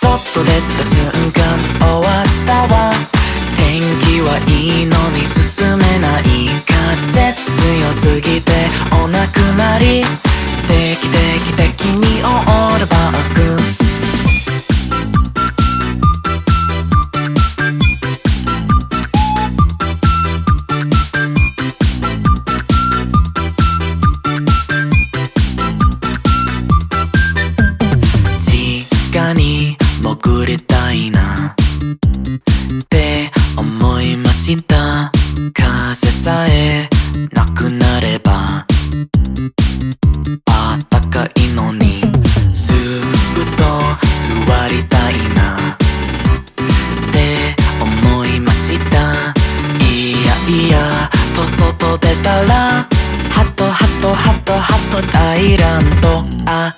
外出た瞬間終わったわ。天気はいいのに進めない風強すぎてお亡くなり。定期的にオールバック。地下に潜りたいなって思いました。風さえなくなればあったかいのに、ずっと座りたいなって思いました。いやと外出たらハトアイランド。あ